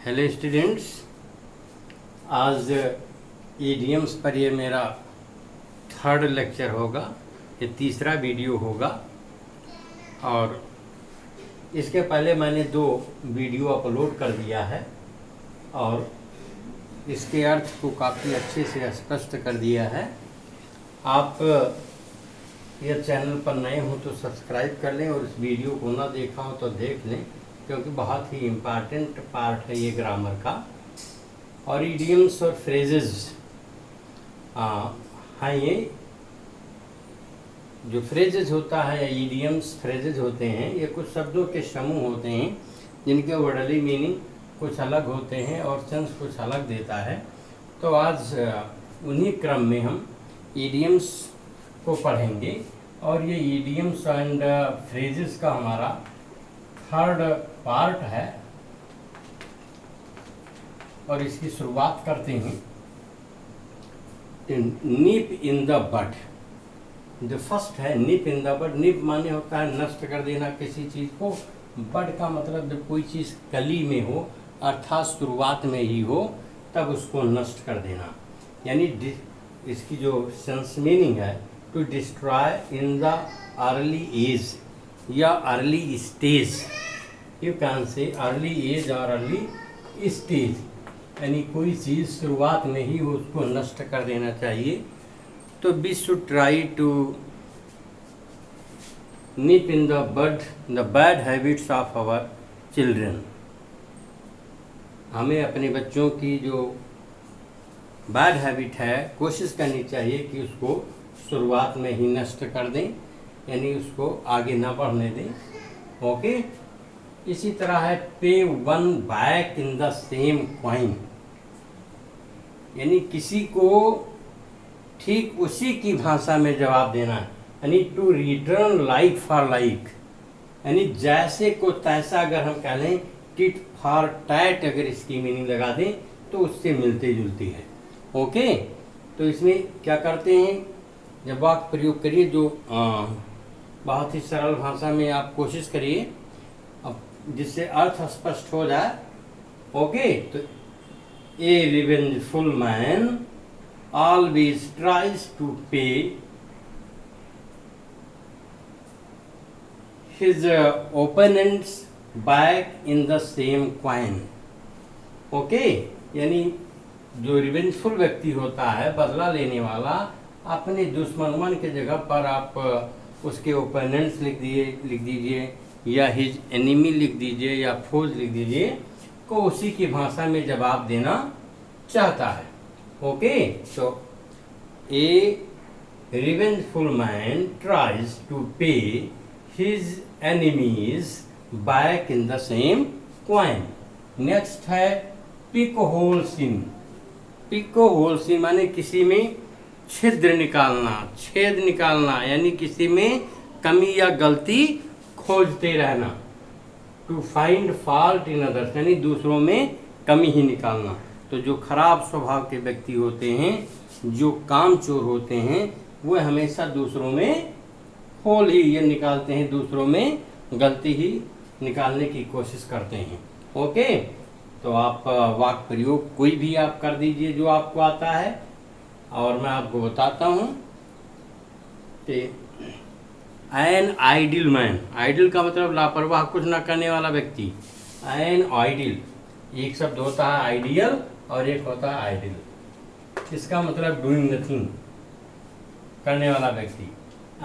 Hello students, आज idioms पर ये मेरा थर्ड लेक्चर होगा। ये तीसरा वीडियो होगा और इसके पहले मैंने 2 वीडियो अपलोड कर दिया है और इसके अर्थ को काफ़ी अच्छे से स्पष्ट कर दिया है। आप यह चैनल पर नए हो तो सब्सक्राइब कर लें और इस वीडियो को ना देखा हो तो देख लें, क्योंकि बहुत ही इम्पॉर्टेंट पार्ट है ये ग्रामर का। और इडियम्स और फ्रेजेस हाँ, ये जो फ्रेजेस होता है या इडियम्स फ्रेजेस होते हैं, ये कुछ शब्दों के समूह होते हैं जिनके वर्डली मीनिंग कुछ अलग होते हैं और सेंस कुछ अलग देता है। तो आज उन्हीं क्रम में हम इडियम्स को पढ़ेंगे और ये इडियम्स एंड फ्रेजेस का हमारा थर्ड पार्ट है और इसकी शुरुआत करते हैं। निप इन द बड, जो फर्स्ट है निप इन द बड। निप माने होता है नष्ट कर देना किसी चीज़ को। बड का मतलब जब कोई चीज़ कली में हो अर्थात शुरुआत में ही हो तब उसको नष्ट कर देना, यानी इसकी जो सेंस मीनिंग है to destroy in the early age या early stage. You can say early age और अर्ली स्टेज, यानी कोई चीज़ शुरुआत में ही उसको नष्ट कर देना चाहिए। तो we should try to nip in the bud the bad habits of our children. हमें अपने बच्चों की जो बैड हैबिट है कोशिश करनी चाहिए कि उसको शुरुआत में ही नष्ट कर दें, यानी उसको आगे ना बढ़ने दें। ओके। इसी तरह है पे one back in the same coin, यानी किसी को ठीक उसी की भाषा में जवाब देना, यानी to return like for like, यानी जैसे को तैसा। अगर हम कह लें टिट फॉर टैट, अगर इसकी मीनिंग लगा दें तो उससे मिलती जुलती है। ओके। तो इसमें क्या करते हैं, जब वाक्य प्रयोग करिए जो बहुत ही सरल भाषा में आप कोशिश करिए अब जिससे अर्थ स्पष्ट हो जाए। ओके। तो a revengeful man always tries to pay his opponents back in the same coin. Okay. यानी जो रिवेंजफुल व्यक्ति होता है, बदला लेने वाला, अपने दुश्मन के जगह पर आप उसके ओपोनेंट्स लिख दीजिए या हिज एनिमी लिख दीजिए या फोज लिख दीजिए, को उसी की भाषा में जवाब देना चाहता है। ओके। तो a revengeful man tries to pay his enemies back in the same coin. Next है pick holes in. Pick holes in माने किसी में छिद्र निकालना, छेद निकालना, यानी किसी में कमी या गलती खोजते रहना। To find fault in others, यानी दूसरों में कमी ही निकालना। तो जो खराब स्वभाव के व्यक्ति होते हैं, जो कामचोर होते हैं, वो हमेशा दूसरों में होल ही ये निकालते हैं, दूसरों में गलती ही निकालने की कोशिश करते हैं। ओके। तो आप वाक्य प्रयोग कोई भी आप कर दीजिए जो आपको आता है और मैं आपको बताता हूँ कि एन आइडियल मैन, आइडियल का मतलब लापरवाह, कुछ ना करने वाला व्यक्ति। एन आइडियल, एक शब्द होता है आइडियल और एक होता है आइडियल। इसका मतलब डूइंग नथिंग, करने वाला व्यक्ति।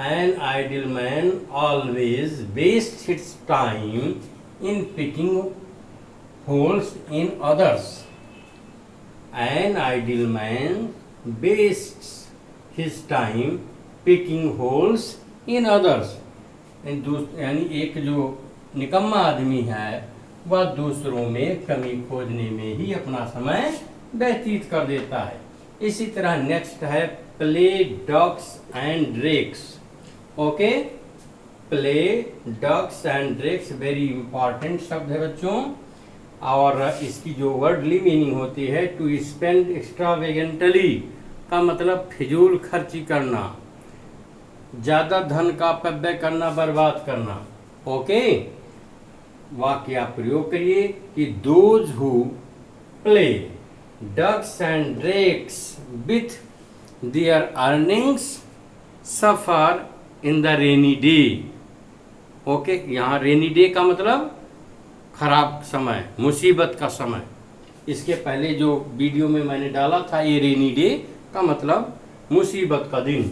An ideal man always waste his time in picking holes in others. An ideal man wastes his time picking holes in others, यानी एक जो निकम्मा आदमी है वह दूसरों में कमी खोजने में ही अपना समय व्यतीत कर देता है। इसी तरह नेक्स्ट है play dogs and ड्रेक्स। Okay. Play dogs and ड्रेक्स very important शब्द है बच्चों, और इसकी जो वर्डली मीनिंग होती है टू स्पेंड एक्स्ट्रावेगेंटली का मतलब फिजूल खर्ची करना, ज़्यादा धन का अपव्यय करना, बर्बाद करना। ओके। वाक्य आप प्रयोग करिए कि those who play ducks and drakes with their earnings suffer in the rainy day। Okay, यहाँ रेनी डे का मतलब खराब समय, मुसीबत का समय। इसके पहले जो वीडियो में मैंने डाला था ये रेनी डे का मतलब मुसीबत का दिन,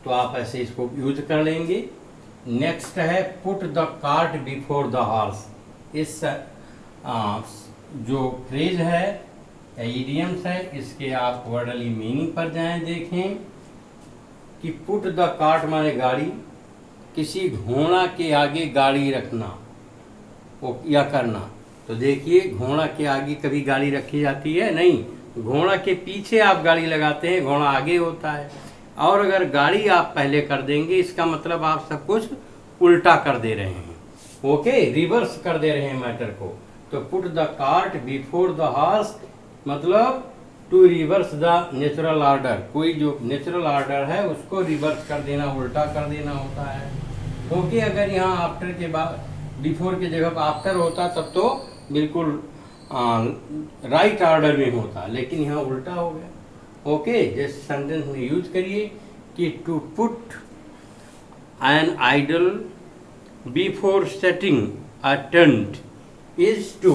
तो आप ऐसे इसको यूज कर लेंगे। नेक्स्ट है put the cart before the horse. इस जो फ्रेज है, इडियम्स है, इसके आप वर्डली मीनिंग पर जाएं, देखें कि पुट द कार्ट माने गाड़ी, किसी घोड़ा के आगे गाड़ी रखना या करना। तो देखिए, घोड़ा के आगे कभी गाड़ी रखी जाती है? नहीं, घोड़ा के पीछे आप गाड़ी लगाते हैं, घोड़ा आगे होता है। और अगर गाड़ी आप पहले कर देंगे, इसका मतलब आप सब कुछ उल्टा कर दे रहे हैं। ओके, रिवर्स कर दे रहे हैं मैटर को। तो put the cart before the horse मतलब to reverse the natural order. कोई जो नेचुरल ऑर्डर है उसको रिवर्स कर देना, उल्टा कर देना होता है। ओके, अगर यहाँ आफ्टर के बाद बिफोर की जगह पर आफ्टर होता तब तो बिल्कुल राइट ऑर्डर में होता, लेकिन यहाँ उल्टा हो गया। ओके, जैसे सेंटेंस में यूज करिए कि to put an idle before setting a tent is to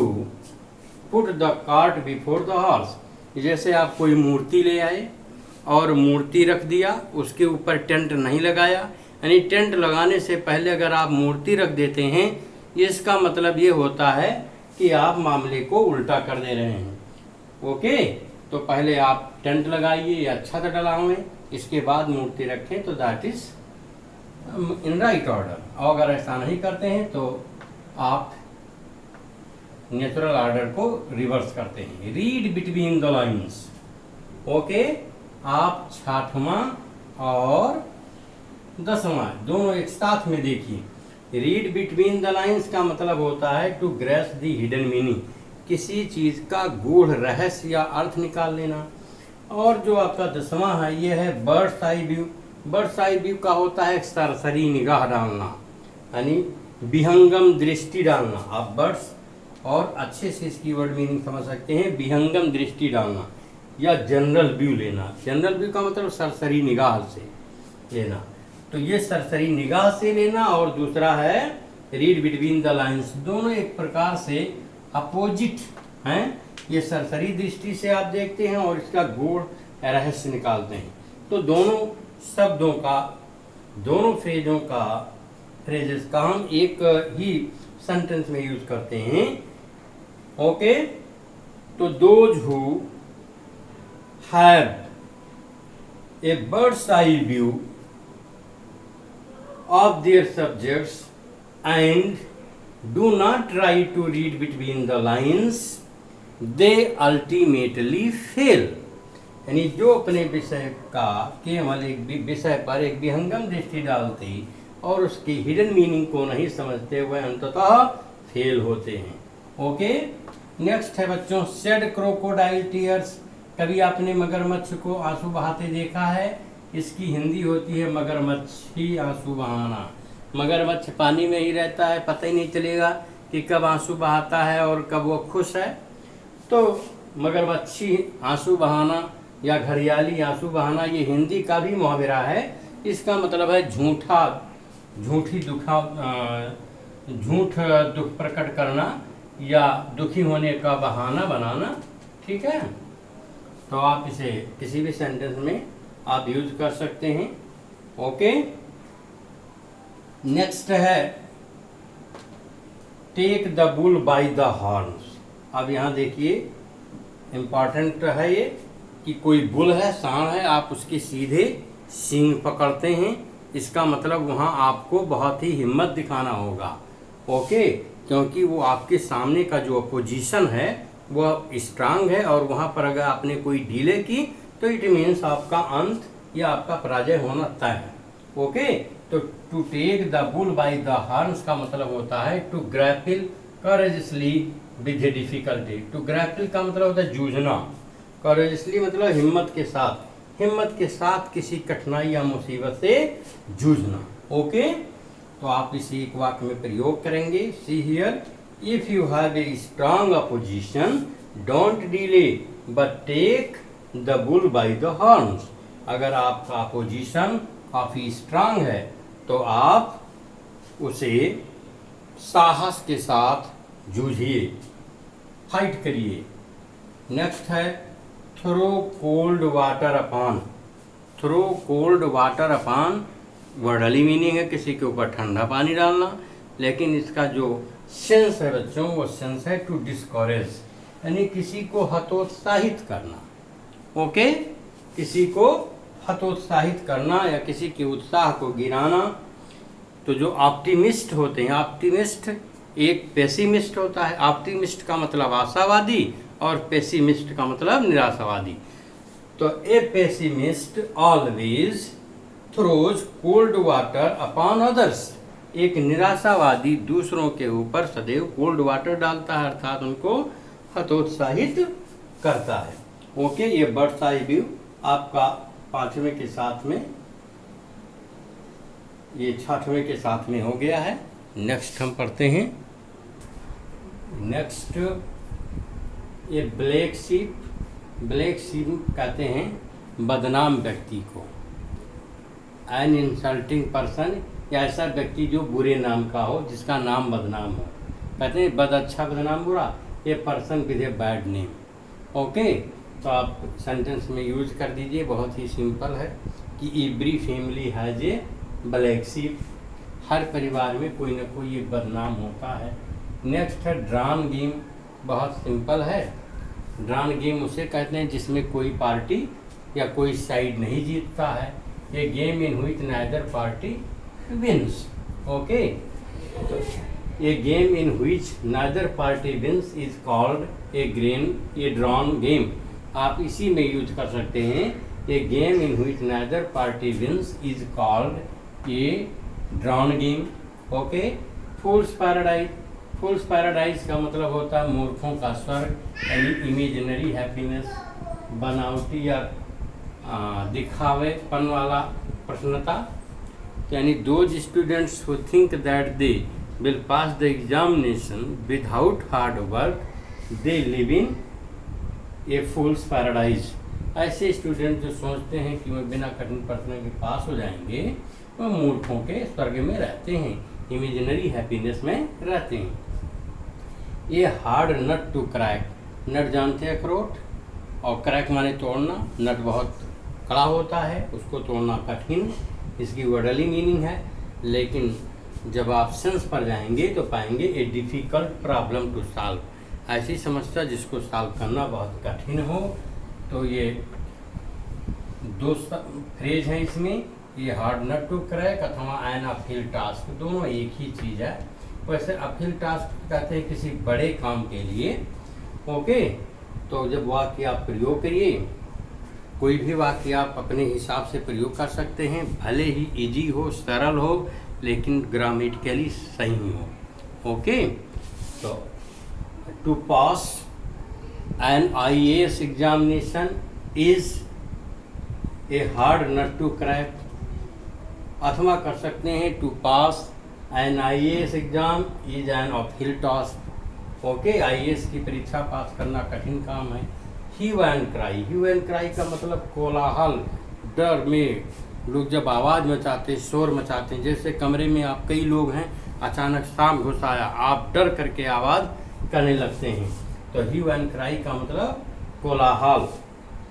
put the cart before the horse. जैसे आप कोई मूर्ति ले आए और मूर्ति रख दिया, उसके ऊपर टेंट नहीं लगाया, यानी टेंट लगाने से पहले अगर आप मूर्ति रख देते हैं, इसका मतलब ये होता है कि आप मामले को उल्टा कर दे रहे हैं। ओके, तो पहले आप टेंट लगाइए या छत डलाएं, इसके बाद मूर्ति रखें, तो that is in right order. और अगर ऐसा नहीं करते हैं तो आप नेचुरल ऑर्डर को रिवर्स करते हैं। Read between the lines. Okay, आप 6वां और 10वां दोनों एक साथ में देखिए। रीड बिटवीन द लाइन्स का मतलब होता है to grace the hidden meaning, किसी चीज का गूढ़ रहस्य या अर्थ निकाल लेना। और जो आपका 10वां है ये है birds eye view. Birds eye view का होता है सरसरी निगाह डालना, यानी विहंगम दृष्टि डालना। आप बर्ड्स और अच्छे से इसकी वर्ड मीनिंग समझ सकते हैं, विहंगम दृष्टि डालना या जनरल व्यू लेना। जनरल व्यू का मतलब सरसरी निगाह से लेना, तो ये सरसरी निगाह से लेना। और दूसरा है रीड बिटवीन द लाइन्स। दोनों एक प्रकार से अपोजिट हैं। ये सरसरी दृष्टि से आप देखते हैं और इसका गूढ़ रहस्य निकालते हैं। तो दोनों शब्दों का, दोनों फ्रेजेस का हम एक ही सेंटेंस में यूज करते हैं। ओके, तो those who have a birds eye view of their subjects and do not try to read between the lines, they ultimately fail। यानी जो अपने विषय का केवल एक विषय पर एक विहंगम दृष्टि डालते और उसकी हिडन मीनिंग को नहीं समझते हुए अंततः फेल होते हैं। ओके, नेक्स्ट है बच्चों शेड क्रोकोडाइल टीयर्स। कभी आपने मगरमच्छ को आंसू बहाते देखा है? इसकी हिंदी होती है मगरमच्छी आंसू बहाना। मगरमच्छ पानी में ही रहता है, पता ही नहीं चलेगा कि कब आंसू बहाता है और कब वो खुश है। तो मगरमच्छी आंसू बहाना या घड़ियाली आंसू बहाना ये हिंदी का भी मुहावरा है। इसका मतलब है झूठ दुख प्रकट करना या दुखी होने का बहाना बनाना। ठीक है, तो आप इसे किसी भी सेंटेंस में आप यूज कर सकते हैं। ओके, नेक्स्ट है take the bull by the horns. अब यहाँ देखिए इंपॉर्टेंट है ये कि कोई बुल है, सांड है, आप उसके सीधे सींग पकड़ते हैं। इसका मतलब वहाँ आपको बहुत ही हिम्मत दिखाना होगा। ओके, क्योंकि वो आपके सामने का जो अपोजिशन है वो स्ट्रांग है और वहाँ पर अगर आपने कोई ढीले की तो इट मीन्स आपका अंत या आपका पराजय होना तय है। ओके, तो to take the bull by the horns का मतलब होता है to grapple courageously with difficulty. To grapple का मतलब होता है जूझना, करेजसली मतलब हिम्मत के साथ किसी कठिनाई या मुसीबत से जूझना। ओके, तो आप इसे एक वाक्य में प्रयोग करेंगे। See here If you have a strong opposition, don't delay, but take the bull by the horns. अगर आपका अपोजिशन काफ़ी स्ट्रांग है तो आप उसे साहस के साथ जूझिए, फाइट करिए। नेक्स्ट है throw cold water upon. Throw cold water upon wordly meaning है किसी के ऊपर ठंडा पानी डालना, लेकिन इसका जो सेंस है बच्चों वो सेंस है टू डिस्करेज, यानी किसी को हतोत्साहित करना। ओके, किसी को हतोत्साहित करना या किसी के उत्साह को गिराना। तो जो ऑप्टिमिस्ट होते हैं, ऑप्टिमिस्ट एक पेसिमिस्ट होता है। ऑप्टिमिस्ट का मतलब आशावादी और पेसिमिस्ट का मतलब निराशावादी। तो a pessimist always throws cold water upon others. एक निराशावादी दूसरों के ऊपर सदैव कोल्ड वाटर डालता है, अर्थात उनको हतोत्साहित करता है। ओके, ये बर्ड्स आई व्यू आपका 5वें के साथ में, ये 6वें के साथ में हो गया है। नेक्स्ट हम पढ़ते हैं। नेक्स्ट ये ब्लैक शीप। ब्लैक शीप कहते हैं बदनाम व्यक्ति को। एन इंसल्टिंग पर्सन, या ऐसा व्यक्ति जो बुरे नाम का हो, जिसका नाम बदनाम हो। कहते हैं बद अच्छा बदनाम बुरा, ये person with a bad name. Okay, तो आप सेंटेंस में यूज कर दीजिए, बहुत ही सिंपल है कि every family has a black sheep. हर परिवार में कोई ना कोई एक बदनाम होता है। नेक्स्ट है ड्रॉन गेम। बहुत सिंपल है। ड्रॉन गेम उसे कहते हैं जिसमें कोई पार्टी या कोई साइड नहीं जीतता है। A game in which neither party wins. Okay, तो a game in which neither party wins is called a drawn game. आप इसी में यूज कर सकते हैं। A game in which neither party wins is called a drawn game. Okay, fool's paradise. Fool's paradise का मतलब होता है मूर्खों का स्वर्ग, यानी इमेजिनरी हैप्पीनेस, बनावटी या दिखावेपन वाला प्रसन्नता। यानी those students who think that they will pass the examination without hard work, they live in A fools paradise. ऐसे स्टूडेंट जो सोचते हैं कि वे बिना कठिन परिश्रम के पास हो जाएंगे, वह मूर्खों के स्वर्ग में रहते हैं, इमेजिनरी हैप्पीनेस में रहते हैं। ये हार्ड नट टू क्रैक। नट जानते हैं अखरोट, और क्रैक माने तोड़ना। नट बहुत कड़ा होता है, उसको तोड़ना कठिन, इसकी वर्डली मीनिंग है। लेकिन जब आप सेंस पर जाएंगे तो पाएंगे ए डिफ़िकल्ट प्रॉब्लम टू सॉल्व, ऐसी समस्या जिसको सॉल्व करना बहुत कठिन हो। तो ये दो फ्रेज हैं इसमें, ये हार्ड नट टू क्रैक अथवा एन अपहिल टास्क, दोनों एक ही चीज़ है। वैसे अपहिल टास्क कहते हैं किसी बड़े काम के लिए। ओके, तो जब वाक्य आप प्रयोग करिए, कोई भी वाक्य आप अपने हिसाब से प्रयोग कर सकते हैं, भले ही इजी हो, सरल हो, लेकिन ग्रामेटिकली सही हो। ओके, तो to pass an IAS examination is a hard nut to crack, अथवा कर सकते हैं to pass an IAS exam is an uphill task. Okay, IAS की परीक्षा पास करना कठिन काम है। Hue and cry. Hue and cry का मतलब कोलाहल, डर में लोग जब आवाज़ मचाते, शोर मचाते हैं। जैसे कमरे में आप कई लोग हैं, अचानक सांप घुस आया, आप डर करके आवाज़ करने लगते हैं। तो ह्यू एंड क्राई का मतलब कोलाहल,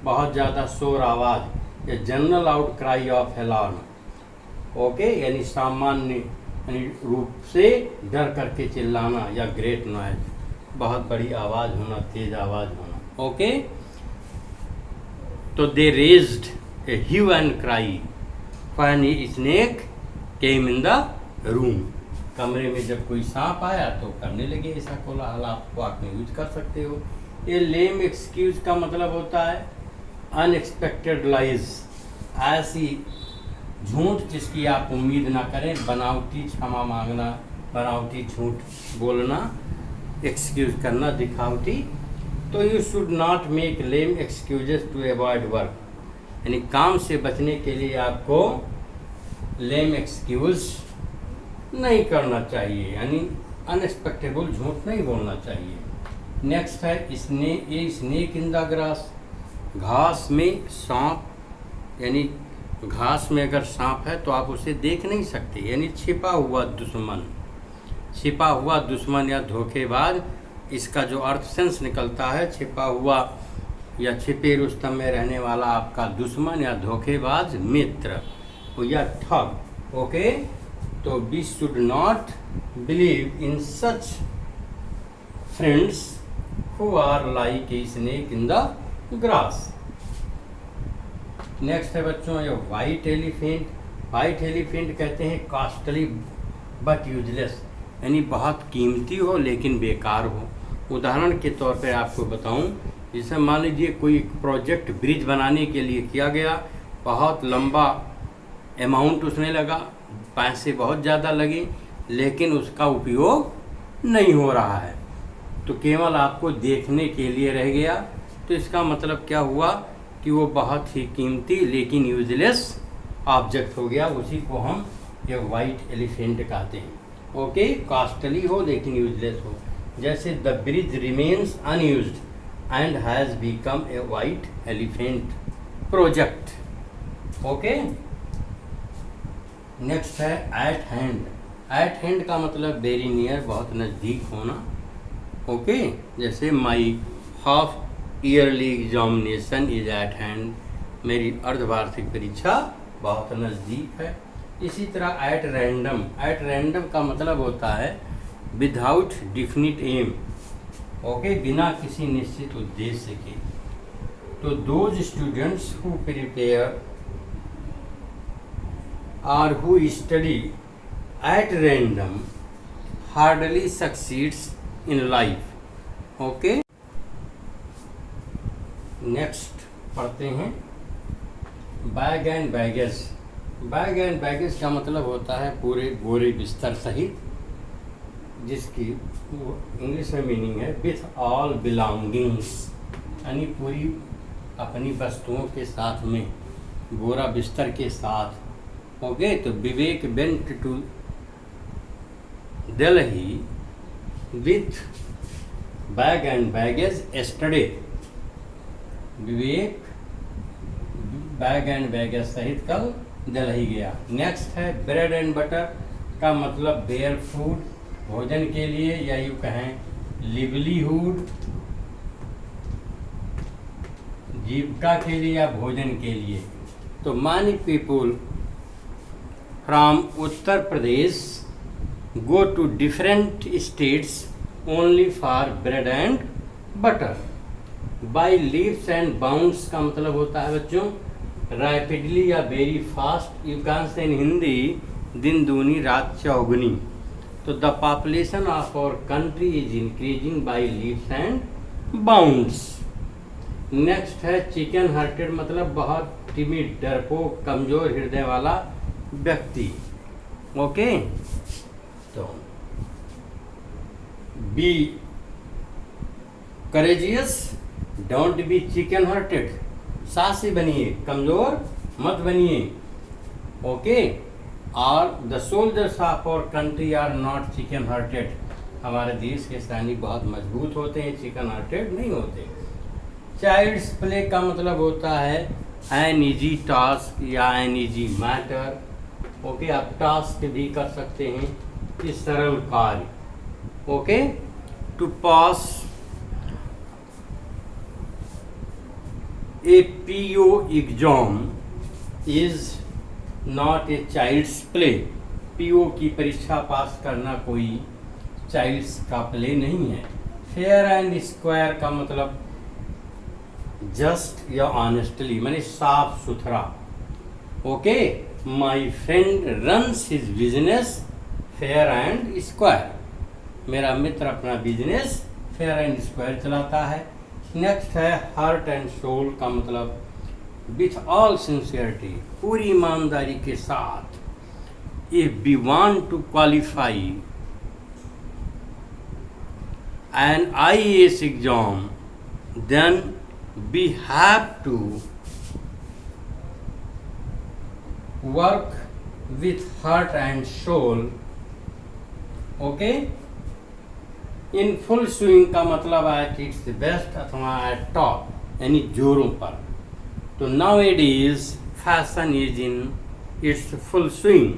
बहुत ज़्यादा शोर आवाज़, या general out cry of alarm. Okay, यानी सामान्य रूप से डर करके चिल्लाना, या ग्रेट नॉइज, बहुत बड़ी आवाज़ होना, तेज आवाज़ होना। ओके, तो they raised a hue and cry when a snake came in the room. कमरे में जब कोई सांप आया तो करने लगे ऐसा कोलाहल, आप वाक्य में यूज कर सकते हो। ये लेम एक्सक्यूज का मतलब होता है अनएक्सपेक्टेड लाइज, ऐसी झूठ जिसकी आप उम्मीद ना करें, बनावटी क्षमा मांगना, बनावटी झूठ बोलना, एक्सक्यूज करना, दिखावटी। तो you should not make lame excuses to avoid work, यानी काम से बचने के लिए आपको लेम एक्सक्यूज नहीं करना चाहिए, यानी अनएक्सपेक्टेबल झूठ नहीं बोलना चाहिए। नेक्स्ट है स्नेक इन द ग्रास, घास में सांप, यानी घास में अगर सांप है तो आप उसे देख नहीं सकते, यानी छिपा हुआ दुश्मन या धोखेबाज, इसका जो अर्थ सेंस निकलता है छिपा हुआ या छिपे रुस्तम में रहने वाला आपका दुश्मन या धोखेबाज मित्र या ठग। ओके, तो we should not believe in such friends who are like a snake in the grass. Next है बच्चों ये वाइट एलिफेंट। वाइट एलिफेंट कहते हैं कॉस्टली बट यूजलेस, यानी बहुत कीमती हो लेकिन बेकार हो। उदाहरण के तौर पर आपको बताऊं, जैसे मान लीजिए कोई प्रोजेक्ट ब्रिज बनाने के लिए किया गया, बहुत लंबा अमाउंट उसमें लगा, पैसे बहुत ज़्यादा लगे, लेकिन उसका उपयोग नहीं हो रहा है, तो केवल आपको देखने के लिए रह गया। तो इसका मतलब क्या हुआ कि वो बहुत ही कीमती लेकिन यूजलेस ऑब्जेक्ट हो गया। उसी को हम ये वाइट एलिफेंट कहते हैं। ओके, कॉस्टली हो लेकिन यूजलेस हो, जैसे the bridge remains unused and has become a white elephant project. Okay, next है एट हैंड। एट हैंड का मतलब वेरी नियर, बहुत नज़दीक होना। ओके, जैसे my half yearly examination is at hand, मेरी अर्धवार्षिक परीक्षा बहुत नज़दीक है। इसी तरह एट रैंडम। एट रैंडम का मतलब होता है विदाउट डिफिनिट एम। ओके, बिना किसी निश्चित उद्देश्य के। तो दोज स्टूडेंट्स हु प्रिपेयर और who study at random hardly succeeds in life. Okay, next पढ़ते हैं bag and baggage. Bag and baggage का मतलब होता है पूरे बोरे बिस्तर सहित, जिसकी इंग्लिश में मीनिंग है विथ ऑल बिलोंगिंग्स, यानी पूरी अपनी वस्तुओं के साथ में, बोरा बिस्तर के साथ। ओके, तो Vivek went to Delhi with bag and baggage yesterday. Vivek bag and baggage सहित कल दिल्ली गया। नेक्स्ट है ब्रेड एंड बटर का मतलब बेयर फूड, भोजन के लिए, या यूँ कहें लिवलीहुड, जीविका के लिए या भोजन के लिए। तो many people from Uttar Pradesh go to different states only for bread and butter। by leaps and bounds का मतलब होता है बच्चों रैपिडली या वेरी फास्ट। यू कैन से इन हिंदी दिन दूनी रात चौगुनी। तो the population of our country is increasing by leaps and bounds. Next है चिकन हार्टेड, मतलब बहुत टिमिड, डरपोक, कमजोर हृदय वाला व्यक्ति। ओके, तो be courageous, don't be chicken hearted, साहसी बनिए, कमजोर मत बनिए। ओके, और the soldiers of our country are not chicken hearted, हमारे देश के सैनिक बहुत मजबूत होते हैं, चिकन हार्टेड नहीं होते। चाइल्ड्स प्ले का मतलब होता है एन ईजी टास्क या एन ईजी मैटर। ओके, आप टास्क भी कर सकते हैं, इस सरल कार्य। Okay, to pass a PO exam is not a child's play. PO की परीक्षा पास करना कोई चाइल्ड्स का प्ले नहीं है। फेयर एंड स्क्वायर का मतलब जस्ट या ऑनेस्टली, माने साफ सुथरा। Okay, my friend runs his business fair and square, मेरा मित्र अपना बिजनेस फेयर एंड स्क्वायर चलाता है। नेक्स्ट है हार्ट एंड सोल का मतलब विथ ऑल सिंसियरिटी, पूरी ईमानदारी के साथ। If we want to qualify an IAS exam then we have to work with heart and soul. Okay, in full swing का मतलब है कि इट्स बेस्ट अथवा एट टॉप यानी जोरों पर। तो now it is fashion is in its full swing,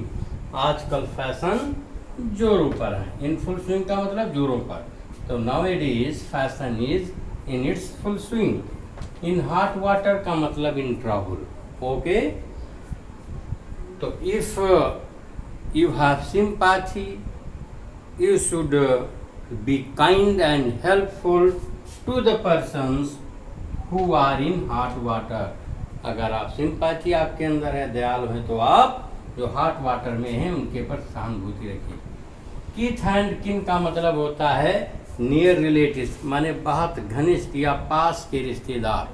आजकल फैशन जोरों पर है। इन फुल स्विंग का मतलब जोरों पर। तो now it is fashion is in its full swing. In hot water का मतलब इन ट्रबल। ओके, तो if you have sympathy you should be kind and helpful to the persons who are in hot water। अगर आप sympathy आपके अंदर है, दयालु है, तो आप जो हॉट वाटर में हैं उनके पर सहानुभूति रखिए। कीथ एंड किन का मतलब होता है नियर रिलेटिव्स, माने बहुत घनिष्ठ या पास के रिश्तेदार।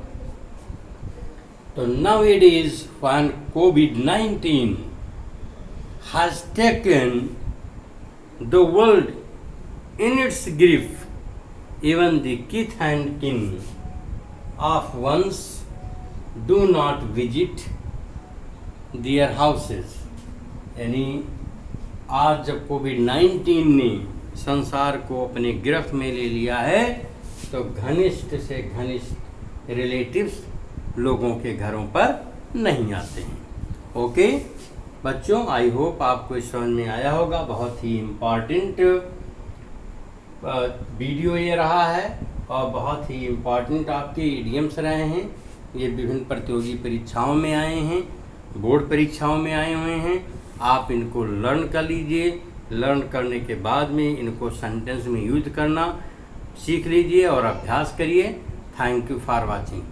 तो now it is when COVID-19 has taken the world in its grief, even the kith and kin of ones do not visit their houses। यानी आज जब कोविड-19 ने संसार को अपने गिरफ्त में ले लिया है, तो घनिष्ठ से घनिष्ठ रिलेटिव्स लोगों के घरों पर नहीं आते हैं। ओके बच्चों, आई होप आपको इस समझ में आया होगा। बहुत ही इम्पॉर्टेंट वीडियो ये रहा है और बहुत ही इम्पॉर्टेंट आपके इडियम्स रहे हैं। ये विभिन्न प्रतियोगी परीक्षाओं में आए हैं, बोर्ड परीक्षाओं में आए हुए हैं। आप इनको लर्न कर लीजिए। लर्न करने के बाद में इनको सेंटेंस में यूज करना सीख लीजिए और अभ्यास करिए। Thank you for watching.